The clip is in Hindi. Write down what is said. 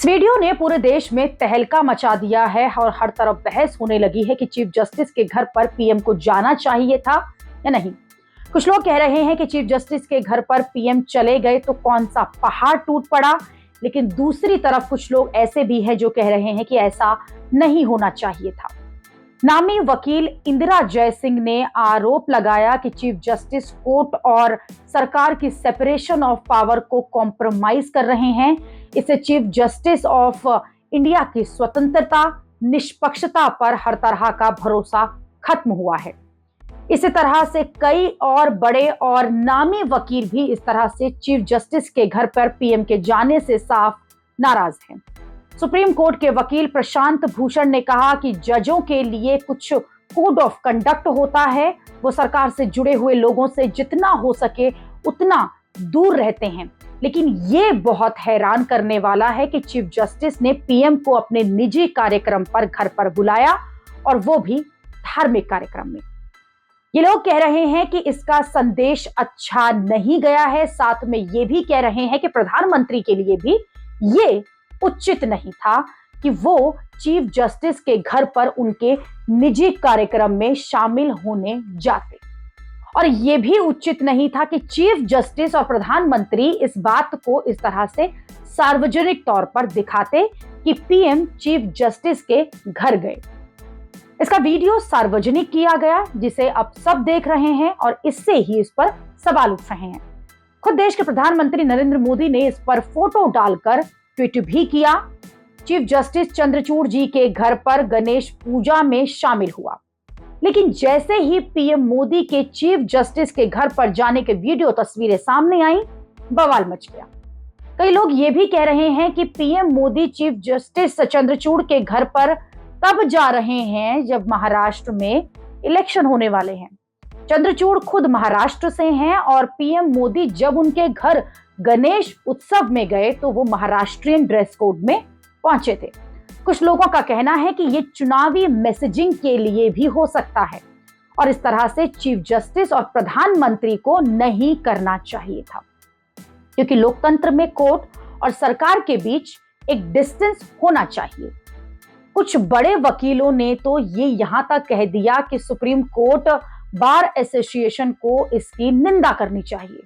इस वीडियो ने पूरे देश में तहलका मचा दिया है और हर तरफ बहस होने लगी है कि चीफ जस्टिस के घर पर पीएम को जाना चाहिए था या नहीं। कुछ लोग कह रहे हैं कि चीफ जस्टिस के घर पर पीएम चले गए तो कौन सा पहाड़ टूट पड़ा, लेकिन दूसरी तरफ कुछ लोग ऐसे भी हैं जो कह रहे हैं कि ऐसा नहीं होना चाहिए था। नामी वकील इंदिरा जयसिंह ने आरोप लगाया कि चीफ जस्टिस कोर्ट और सरकार की सेपरेशन ऑफ पावर को कॉम्प्रोमाइज कर रहे हैं। इससे चीफ जस्टिस ऑफ इंडिया की स्वतंत्रता, निष्पक्षता पर हर तरह का भरोसा खत्म हुआ है। इसी तरह से कई और बड़े और नामी वकील भी इस तरह से चीफ जस्टिस के घर पर पीएम के जाने से साफ नाराज हैं। सुप्रीम कोर्ट के वकील प्रशांत भूषण ने कहा कि जजों के लिए कुछ कोड ऑफ कंडक्ट होता है, वो सरकार से जुड़े हुए लोगों से जितना हो सके उतना दूर रहते हैं। लेकिन ये बहुत हैरान करने वाला है कि चीफ जस्टिस ने पीएम को अपने निजी कार्यक्रम पर घर पर बुलाया, और वो भी धार्मिक कार्यक्रम में। ये लोग कह रहे हैं कि इसका संदेश अच्छा नहीं गया है। साथ में ये भी कह रहे हैं कि प्रधानमंत्री के लिए भी ये उचित नहीं था कि वो चीफ जस्टिस के घर पर उनके निजी कार्यक्रम में शामिल होने जाते, और यह भी उचित नहीं था कि चीफ जस्टिस और प्रधानमंत्री इस बात को इस तरह से सार्वजनिक तौर पर दिखाते कि पीएम चीफ जस्टिस के घर गए। इसका वीडियो सार्वजनिक किया गया, जिसे अब सब देख रहे हैं और इससे ही इस पर सवाल उठ रहे हैं। खुद देश के प्रधानमंत्री नरेंद्र मोदी ने इस पर फोटो डालकर ट्वीट भी किया। चीफ जस्टिस चंद्रचूड़ जी के घर पर गणेश पूजा में शामिल हुआ, लेकिन जैसे ही पीएम मोदी के चीफ जस्टिस के घर पर जाने के वीडियो तस्वीरें सामने आई, बवाल मच गया। कई लोग ये भी कह रहे हैं कि PM Modi chief justice Chandrachud के घर पर तब जा रहे हैं जब महाराष्ट्र में इलेक्शन होने वाले हैं। चंद्रचूड़ खुद महाराष्ट्र से हैं और पीएम मोदी जब उनके घर गणेश उत्सव में गए तो वो महाराष्ट्रियन ड्रेस कोड में पहुंचे थे। कुछ लोगों का कहना है कि ये चुनावी मैसेजिंग के लिए भी हो सकता है, और इस तरह से चीफ जस्टिस और प्रधानमंत्री को नहीं करना चाहिए था, क्योंकि लोकतंत्र में कोर्ट और सरकार के बीच एक डिस्टेंस होना चाहिए। कुछ बड़े वकीलों ने तो ये यहां तक कह दिया कि सुप्रीम कोर्ट बार एसोसिएशन को इसकी निंदा करनी चाहिए।